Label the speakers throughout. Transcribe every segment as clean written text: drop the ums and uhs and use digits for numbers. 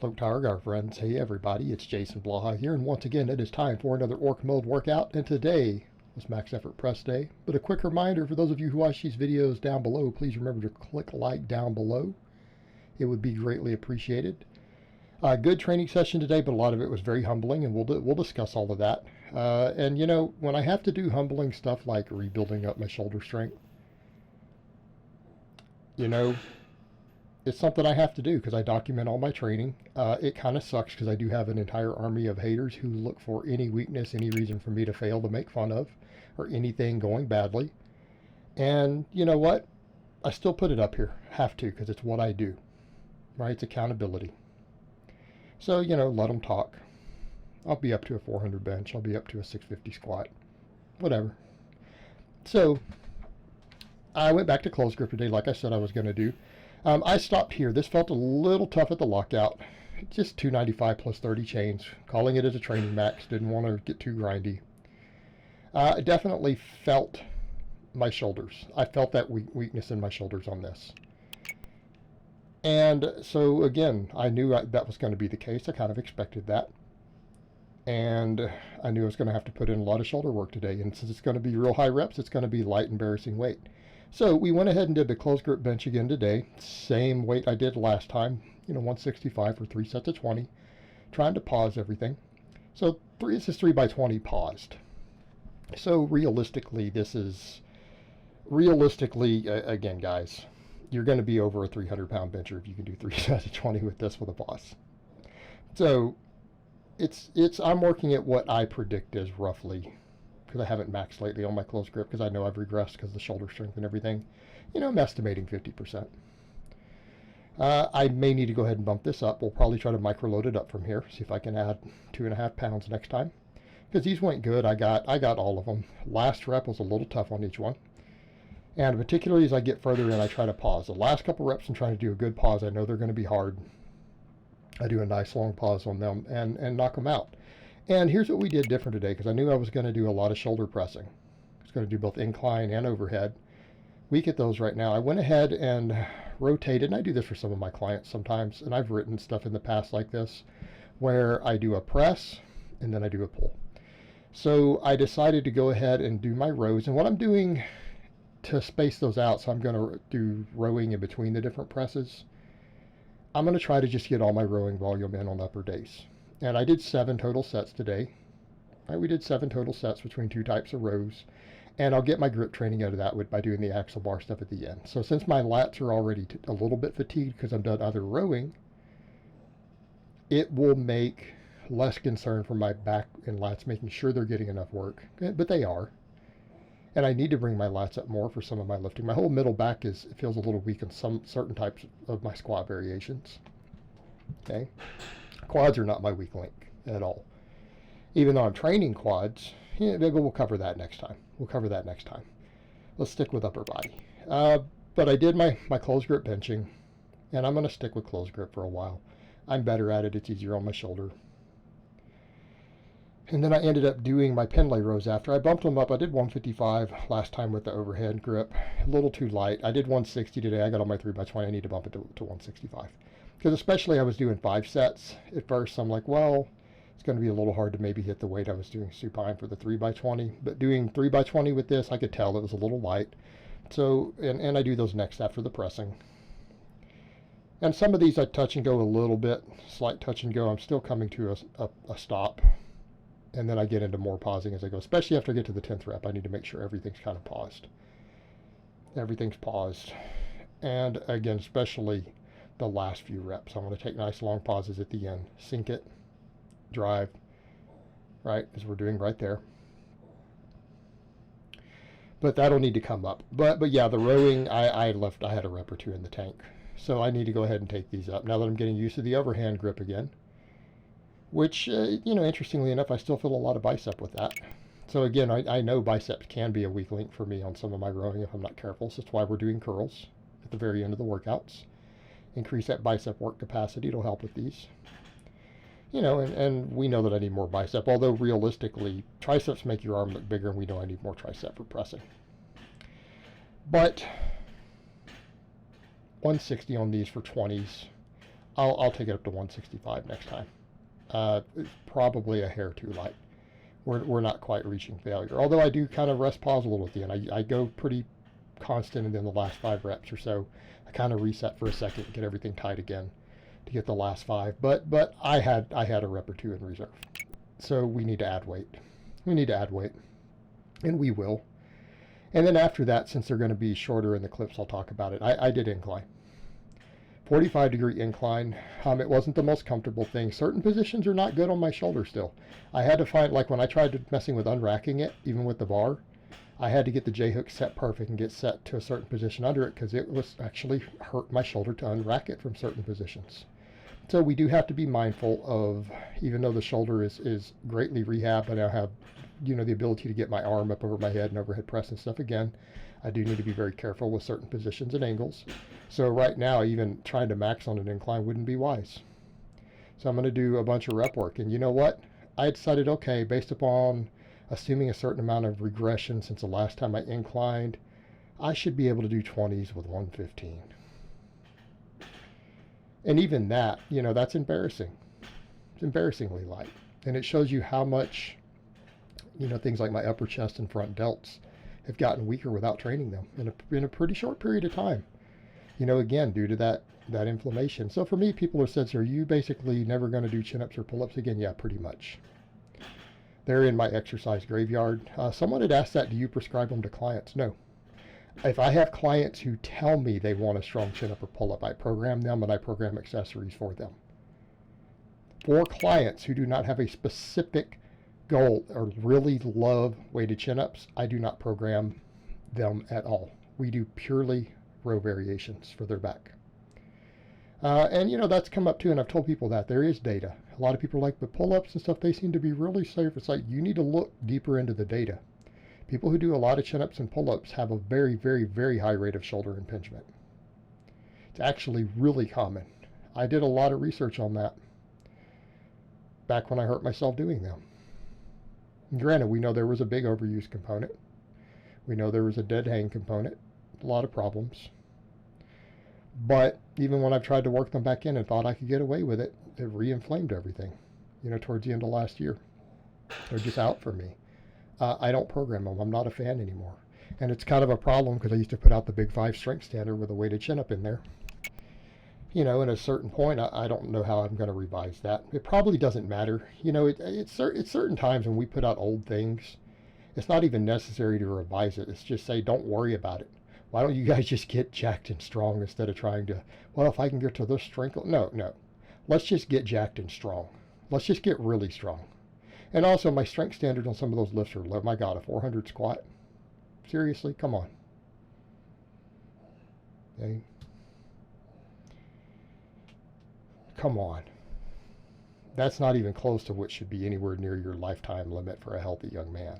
Speaker 1: Cloak Tower, our friends. Hey everybody, it's Jason Blaha here, and once again it is time for another Orc Mode workout, and today was Max Effort Press Day. But a quick reminder for those of you who watch these videos down below, please remember to click like down below. It would be greatly appreciated. Good training session today, but a lot of it was very humbling, and we'll discuss all of that. And you know, when I have to do humbling stuff like rebuilding up my shoulder strength, you know, it's something I have to do because I document all my training. It kind of sucks because I do have an entire army of haters who look for any weakness, any reason for me to fail to make fun of, or anything going badly. And you know what? I still put it up here. Have to, because it's what I do. Right? It's accountability. So, you know, let them talk. I'll be up to a 400 bench. I'll be up to a 650 squat. Whatever. So, I went back to close grip today like I said I was going to do. I stopped here. This felt a little tough at the lockout. Just 295 plus 30 chains. Calling it as a training max. Didn't want to get too grindy. I definitely felt my shoulders. I felt that weakness in my shoulders on this. And so again, I knew that was going to be the case. I kind of expected that. And I knew I was going to have to put in a lot of shoulder work today. And since it's going to be real high reps, it's going to be light, embarrassing weight. So we went ahead and did the closed grip bench again today. Same weight I did last time, you know, 165 for 3 sets of 20. Trying to pause everything. So this is 3 by 20 paused. So realistically, again, guys, you're going to be over a 300-pound bencher if you can do 3 sets of 20 with this with a pause. So I'm working at what I predict is roughly, because I haven't maxed lately on my close grip because I know I've regressed because of the shoulder strength and everything. You know, I'm estimating 50%. I may need to go ahead and bump this up. We'll probably try to micro load it up from here. See if I can add 2.5 pounds next time. Because these went good. I got all of them. Last rep was a little tough on each one. And particularly as I get further in, I try to pause. The last couple reps I'm trying to do a good pause. I know they're going to be hard. I do a nice long pause on them and knock them out. And here's what we did different today, because I knew I was going to do a lot of shoulder pressing. I was going to do both incline and overhead. Weak at those right now. I went ahead and rotated, and I do this for some of my clients sometimes, and I've written stuff in the past like this, where I do a press, and then I do a pull. So I decided to go ahead and do my rows, and what I'm doing to space those out, so I'm going to do rowing in between the different presses. I'm going to try to just get all my rowing volume in on upper days. And I did 7 total sets today. Right, we did 7 total sets between 2 types of rows. And I'll get my grip training out of that by doing the axle bar stuff at the end. So since my lats are already a little bit fatigued because I've done other rowing, it will make less concern for my back and lats, making sure they're getting enough work. But they are. And I need to bring my lats up more for some of my lifting. My whole middle back feels a little weak in some certain types of my squat variations. Okay. Quads are not my weak link at all. Even though I'm training quads, yeah, but we'll cover that next time. Let's stick with upper body. But I did my closed grip benching, and I'm going to stick with closed grip for a while. I'm better at it. It's easier on my shoulder. And then I ended up doing my Pendlay rows after. I bumped them up. I did 155 last time with the overhead grip. A little too light. I did 160 today. I got on my 3 by 20. I need to bump it to 165. Because especially I was doing 5 sets at first. So I'm like, well, it's going to be a little hard to maybe hit the weight I was doing supine for the 3 by 20. But doing 3 by 20 with this, I could tell it was a little light. So, and I do those next after the pressing. And some of these I touch and go a little bit, slight touch and go. I'm still coming to a stop. And then I get into more pausing as I go, especially after I get to the 10th rep. I need to make sure everything's kind of paused. Everything's paused. And again, especially the last few reps. I want to take nice long pauses at the end. Sink it. Drive. Right, as we're doing right there. But that'll need to come up. But yeah, the rowing, I had a rep or 2 in the tank. So I need to go ahead and take these up. Now that I'm getting used to the overhand grip again. Which, you know, interestingly enough, I still feel a lot of bicep with that. So again, I know biceps can be a weak link for me on some of my rowing if I'm not careful. So that's why we're doing curls at the very end of the workouts. Increase that bicep work capacity. It'll help with these. You know, and we know that I need more bicep. Although realistically, triceps make your arm look bigger, and we know I need more tricep for pressing. But 160 on these for 20s. I'll take it up to 165 next time. It's probably a hair too light. We're not quite reaching failure. Although I do kind of rest pause a little at the end. I go pretty constant, and then the last 5 reps or so, I kind of reset for a second, get everything tight again to get the last 5. But I had a rep or 2 in reserve. So we need to add weight. We need to add weight, and we will. And then after that, since they're going to be shorter in the clips, I'll talk about it. I did incline. 45-degree incline. It wasn't the most comfortable thing. Certain positions are not good on my shoulder still. I had to find, like when I tried messing with unracking it, even with the bar, I had to get the J-hook set perfect and get set to a certain position under it, because it was actually hurt my shoulder to unrack it from certain positions. So we do have to be mindful of, even though the shoulder is greatly rehabbed, I now have, the ability to get my arm up over my head and overhead press and stuff again. I do need to be very careful with certain positions and angles. So right now, even trying to max on an incline wouldn't be wise. So I'm going to do a bunch of rep work. And you know what? I decided, okay, based upon assuming a certain amount of regression since the last time I inclined, I should be able to do 20s with 115. And even that, that's embarrassing. It's embarrassingly light. And it shows you how much, things like my upper chest and front delts have gotten weaker without training them in a pretty short period of time. Again, due to that inflammation. So for me, people have said, so are you basically never going to do chin-ups or pull-ups again? Yeah, pretty much. They're in my exercise graveyard. Someone had asked that, do you prescribe them to clients? No. If I have clients who tell me they want a strong chin-up or pull-up, I program them and I program accessories for them. For clients who do not have a specific goal or really love weighted chin-ups, I do not program them at all. We do purely row variations for their back. And that's come up too, and I've told people that there is data. A lot of people are like, but pull-ups and stuff, they seem to be really safe. It's like, you need to look deeper into the data. People who do a lot of chin-ups and pull-ups have a very, very, very high rate of shoulder impingement. It's actually really common. I did a lot of research on that back when I hurt myself doing them. And granted, we know there was a big overuse component. We know there was a dead hang component. A lot of problems. But even when I've tried to work them back in and thought I could get away with it, it re-inflamed everything, towards the end of last year. They're just out for me. I don't program them. I'm not a fan anymore. And it's kind of a problem because I used to put out the Big 5 strength standard with a weighted chin-up in there. At a certain point, I don't know how I'm going to revise that. It probably doesn't matter. It's certain times when we put out old things, it's not even necessary to revise it. It's just say, don't worry about it. Why don't you guys just get jacked and strong instead of trying to, well, if I can get to this strength. No. Let's just get jacked and strong. Let's just get really strong. And also, my strength standard on some of those lifts are low. My God, a 400 squat? Seriously? Come on. Okay. Come on. That's not even close to what should be anywhere near your lifetime limit for a healthy young man.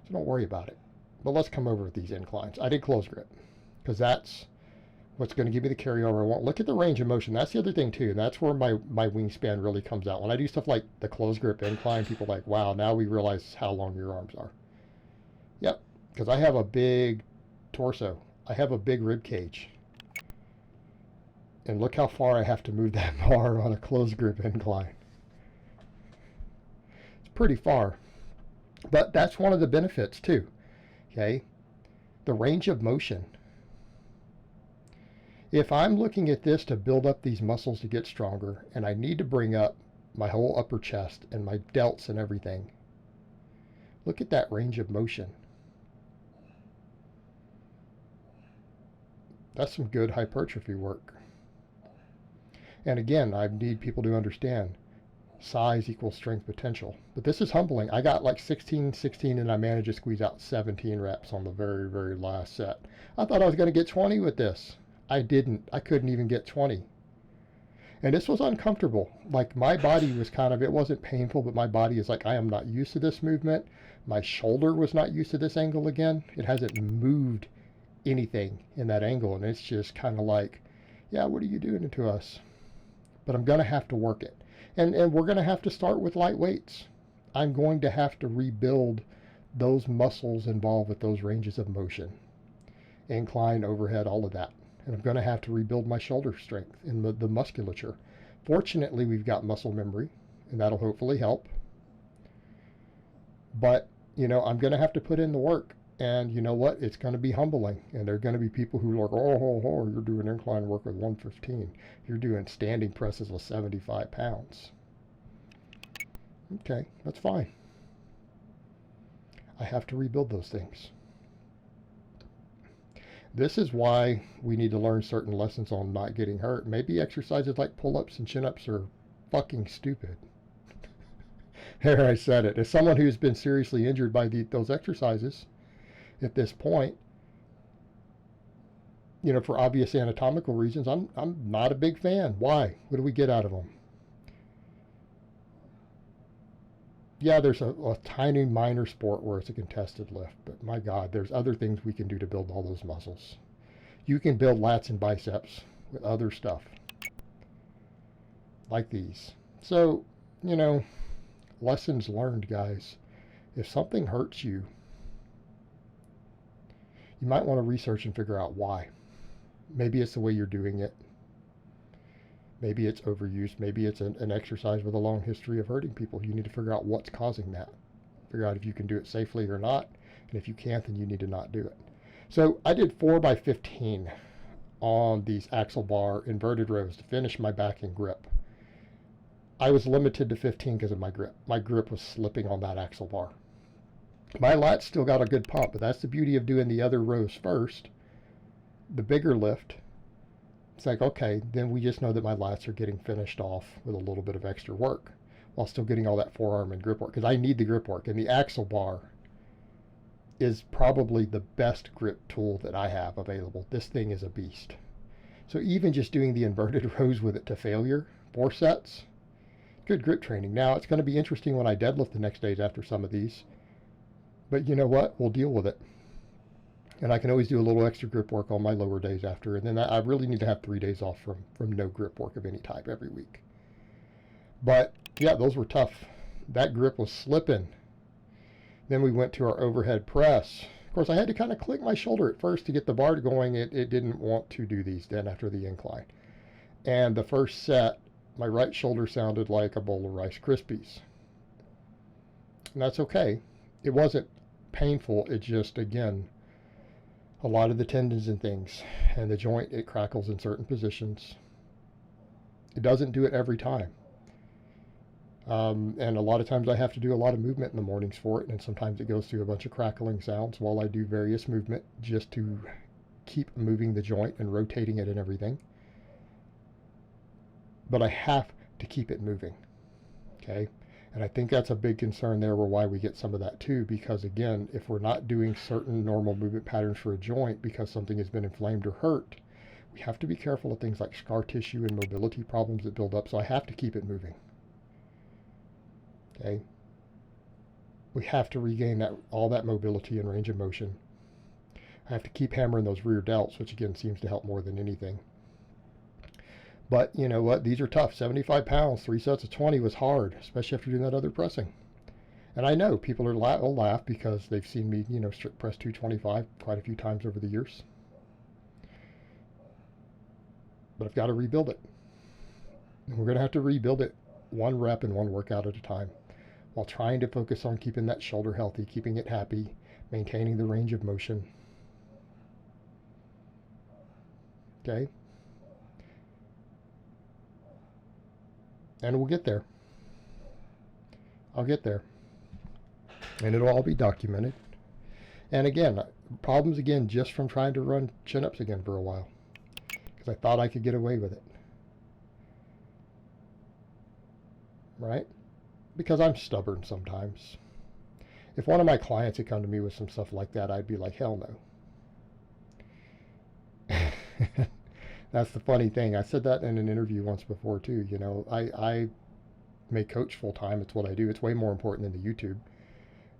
Speaker 1: So don't worry about it. But let's come over with these inclines. I did close grip because that's what's going to give me the carryover I want. Look at the range of motion. That's the other thing too. That's where my wingspan really comes out. When I do stuff like the close grip incline, people are like, wow, now we realize how long your arms are. Yep, because I have a big torso. I have a big rib cage. And look how far I have to move that bar on a close grip incline. It's pretty far. But that's one of the benefits too. Okay, the range of motion. If I'm looking at this to build up these muscles to get stronger, and I need to bring up my whole upper chest and my delts and everything, look at that range of motion. That's some good hypertrophy work. And again, I need people to understand size equals strength potential. But this is humbling. I got like 16, and I managed to squeeze out 17 reps on the very, very last set. I thought I was going to get 20 with this. I didn't. I couldn't even get 20. And this was uncomfortable. Like my body was kind of, it wasn't painful, but my body is like, I am not used to this movement. My shoulder was not used to this angle again. It hasn't moved anything in that angle. And it's just kind of like, yeah, what are you doing to us? But I'm going to have to work it. And we're going to have to start with light weights. I'm going to have to rebuild those muscles involved with those ranges of motion. Incline, overhead, all of that. and I'm going to have to rebuild my shoulder strength and the musculature. Fortunately, we've got muscle memory, and that'll hopefully help. But, you know, I'm going to have to put in the work. And you know what? It's going to be humbling. And there are going to be people who are like, oh, you're doing incline work with 115. You're doing standing presses with 75 pounds. Okay, that's fine. I have to rebuild those things. This is why we need to learn certain lessons on not getting hurt. Maybe exercises like pull-ups and chin-ups are fucking stupid. There, I said it. As someone who's been seriously injured by those exercises at this point, you know, for obvious anatomical reasons, I'm not a big fan. Why? What do we get out of them? Yeah, there's a tiny minor sport where it's a contested lift, but my God, there's other things we can do to build all those muscles. You can build lats and biceps with other stuff like these. So, you know, lessons learned, guys. If something hurts you, you might want to research and figure out why. Maybe it's the way you're doing it. Maybe it's overuse. Maybe it's an exercise with a long history of hurting people. You need to figure out what's causing that. Figure out if you can do it safely or not. And if you can't, then you need to not do it. So I did 4x15 on these axle bar inverted rows to finish my back and grip. I was limited to 15 because of my grip. My grip was slipping on that axle bar. My lats still got a good pump, but that's the beauty of doing the other rows first. The bigger lift. It's like, okay, then we just know that my lats are getting finished off with a little bit of extra work while still getting all that forearm and grip work, because I need the grip work. And the axle bar is probably the best grip tool that I have available. This thing is a beast. So even just doing the inverted rows with it to failure, 4 sets, good grip training. Now, it's going to be interesting when I deadlift the next days after some of these. But you know what? We'll deal with it. And I can always do a little extra grip work on my lower days after. And then I really need to have 3 days off from no grip work of any type every week. But yeah, those were tough. That grip was slipping. Then we went to our overhead press. Of course, I had to kind of click my shoulder at first to get the bar going. It didn't want to do these then after the incline. And the first set, my right shoulder sounded like a bowl of Rice Krispies. And that's okay. It wasn't painful. It just, again, a lot of the tendons and things, and the joint, it crackles in certain positions. It doesn't do it every time. And a lot of times I have to do a lot of movement in the mornings for it, and sometimes it goes through a bunch of crackling sounds while I do various movement just to keep moving the joint and rotating it and everything. But I have to keep it moving, okay? And I think that's a big concern there, where why we get some of that too, because again, if we're not doing certain normal movement patterns for a joint because something has been inflamed or hurt, we have to be careful of things like scar tissue and mobility problems that build up. So I have to keep it moving. Okay. We have to regain all that mobility and range of motion. I have to keep hammering those rear delts, which again seems to help more than anything. But you know what? These are tough. 75 pounds, 3 sets of 20 was hard, especially after doing that other pressing. And I know people will laugh because they've seen me, you know, strict press 225 quite a few times over the years. But I've got to rebuild it. And we're going to have to rebuild it 1 rep and 1 workout at a time, while trying to focus on keeping that shoulder healthy, keeping it happy, maintaining the range of motion. Okay? And we'll get there. I'll get there. And it'll all be documented. And again, problems again just from trying to run chin-ups again for a while, because I thought I could get away with it. Right? Because I'm stubborn sometimes. If one of my clients had come to me with some stuff like that, I'd be like, hell no. That's the funny thing. I said that in an interview once before too. You know, I may coach full time. It's what I do. It's way more important than the YouTube.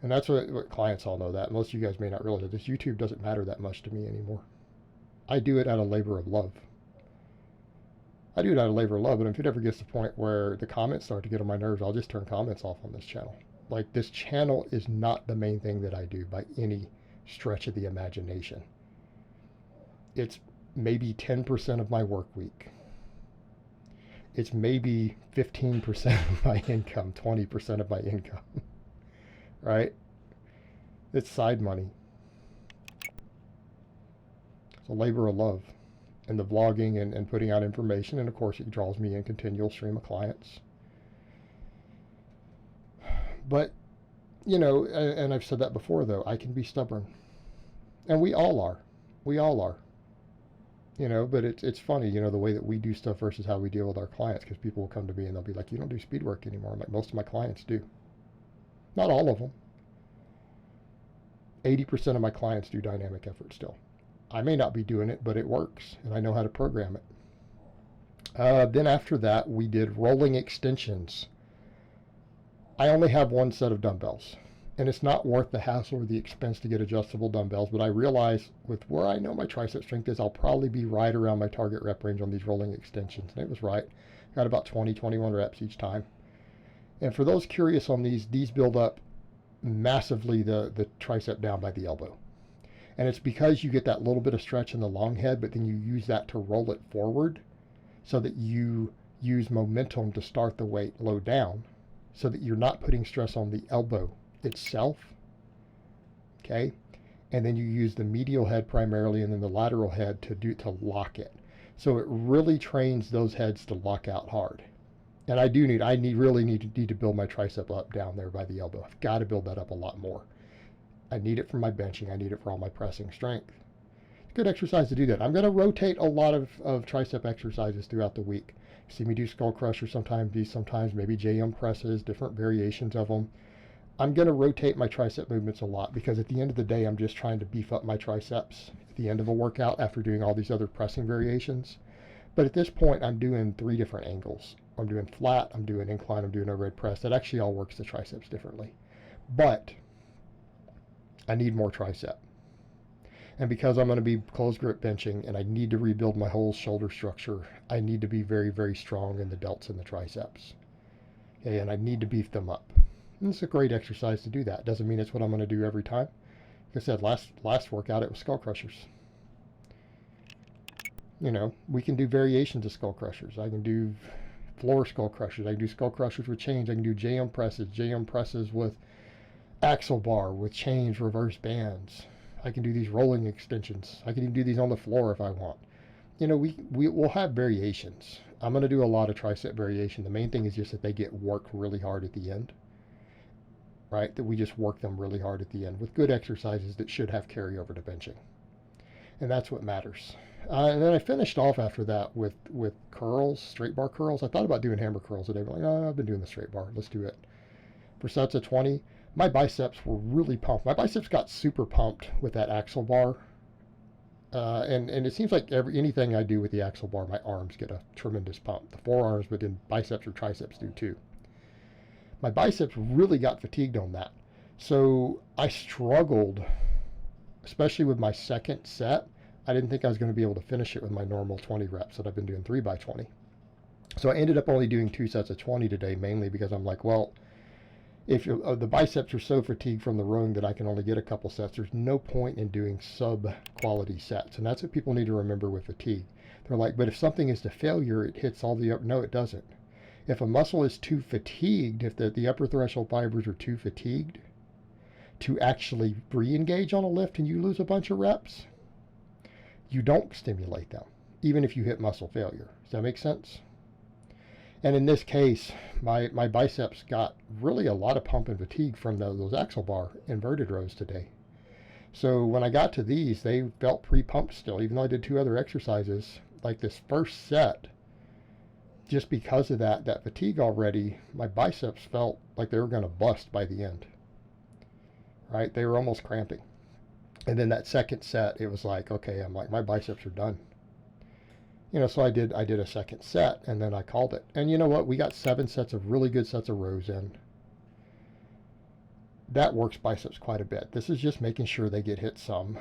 Speaker 1: And that's what clients all know that. Most of you guys may not realize that this YouTube doesn't matter that much to me anymore. I do it out of labor of love. I do it out of labor of love, but if it ever gets to the point where the comments start to get on my nerves, I'll just turn comments off on this channel. Like, this channel is not the main thing that I do by any stretch of the imagination. It's maybe 10% of my work week. It's maybe 15% of my income, 20% of my income, right? It's side money. It's a labor of love. And the vlogging and putting out information, and of course it draws me in continual stream of clients. But, you know, and I've said that before though, I can be stubborn. And we all are. We all are. You know, but it's funny, you know, the way that we do stuff versus how we deal with our clients, because people will come to me and they'll be like, you don't do speed work anymore. I'm like, most of my clients do. Not all of them. 80% of my clients do dynamic effort still. I may not be doing it, but it works, and I know how to program it. Then after that, we did rolling extensions. I only have one set of dumbbells, and it's not worth the hassle or the expense to get adjustable dumbbells, but I realize with where I know my tricep strength is, I'll probably be right around my target rep range on these rolling extensions. And it was right. Got about 20, 21 reps each time. And for those curious on these build up massively the tricep down by the elbow. And it's because you get that little bit of stretch in the long head, but then you use that to roll it forward so that you use momentum to start the weight low down so that you're not putting stress on the elbow itself. Okay. And then you use the medial head primarily and then the lateral head to lock it. So it really trains those heads to lock out hard. And I really need to build my tricep up down there by the elbow. I've got to build that up a lot more. I need it for my benching. I need it for all my pressing strength. It's a good exercise to do that. I'm going to rotate a lot of tricep exercises throughout the week. You see me do skull crushers sometimes, maybe JM presses, different variations of them. I'm going to rotate my tricep movements a lot because at the end of the day, I'm just trying to beef up my triceps at the end of a workout after doing all these other pressing variations. But at this point, I'm doing 3 different angles. I'm doing flat, I'm doing incline, I'm doing overhead press. That actually all works the triceps differently. But I need more tricep. And because I'm going to be closed grip benching and I need to rebuild my whole shoulder structure, I need to be very, very strong in the delts and the triceps. Okay, and I need to beef them up. And it's a great exercise to do that. Doesn't mean it's what I'm going to do every time. Like I said, last workout it was skull crushers. You know, we can do variations of skull crushers. I can do floor skull crushers. I can do skull crushers with chains. I can do JM presses with axle bar with chains, reverse bands. I can do these rolling extensions. I can even do these on the floor if I want. You know, we'll have variations. I'm going to do a lot of tricep variation. The main thing is just that they get worked really hard at the end, right? That we just work them really hard at the end with good exercises that should have carryover to benching. And that's what matters. And then I finished off after that with curls, straight bar curls. I thought about doing hammer curls today, but I've been doing the straight bar. Let's do it. For sets of 20, my biceps were really pumped. My biceps got super pumped with that axle bar. And it seems like anything I do with the axle bar, my arms get a tremendous pump. The forearms, but then biceps or triceps do too. My biceps really got fatigued on that. So I struggled, especially with my second set. I didn't think I was going to be able to finish it with my normal 20 reps that I've been doing 3 by 20. So I ended up only doing 2 sets of 20 today, mainly because I'm like, well, if the biceps are so fatigued from the rowing that I can only get a couple sets, there's no point in doing sub-quality sets. And that's what people need to remember with fatigue. They're like, but if something is to failure, it hits all the upper. No, it doesn't. If a muscle is too fatigued, if the upper threshold fibers are too fatigued to actually re-engage on a lift and you lose a bunch of reps, you don't stimulate them, even if you hit muscle failure. Does that make sense? And in this case, my biceps got really a lot of pump and fatigue from those axle bar inverted rows today. So when I got to these, they felt pre-pumped still, even though I did 2 other exercises. Like this first set, just because of that fatigue already, my biceps felt like they were going to bust by the end. Right? They were almost cramping. And then that second set, it was like, okay, I'm like, my biceps are done. You know, so I did a second set, and then I called it. And you know what? We got 7 sets of really good sets of rows in. That works biceps quite a bit. This is just making sure they get hit some.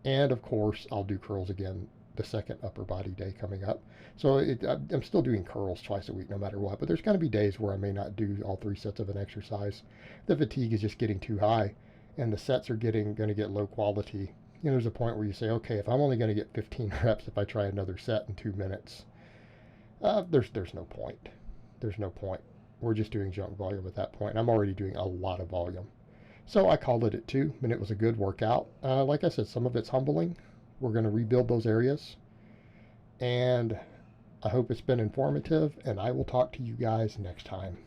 Speaker 1: And of course, I'll do curls again the second upper body day coming up. So I'm still doing curls twice a week no matter what, but there's going to be days where I may not do all 3 sets of an exercise. The fatigue is just getting too high, and the sets are going to get low quality. there's a point where you say, okay, if I'm only going to get 15 reps if I try another set in 2 minutes, there's no point. There's no point. We're just doing junk volume at that point. I'm already doing a lot of volume. So I called it at 2, and it was a good workout. Like I said, some of it's humbling. We're going to rebuild those areas. And I hope it's been informative, and I will talk to you guys next time.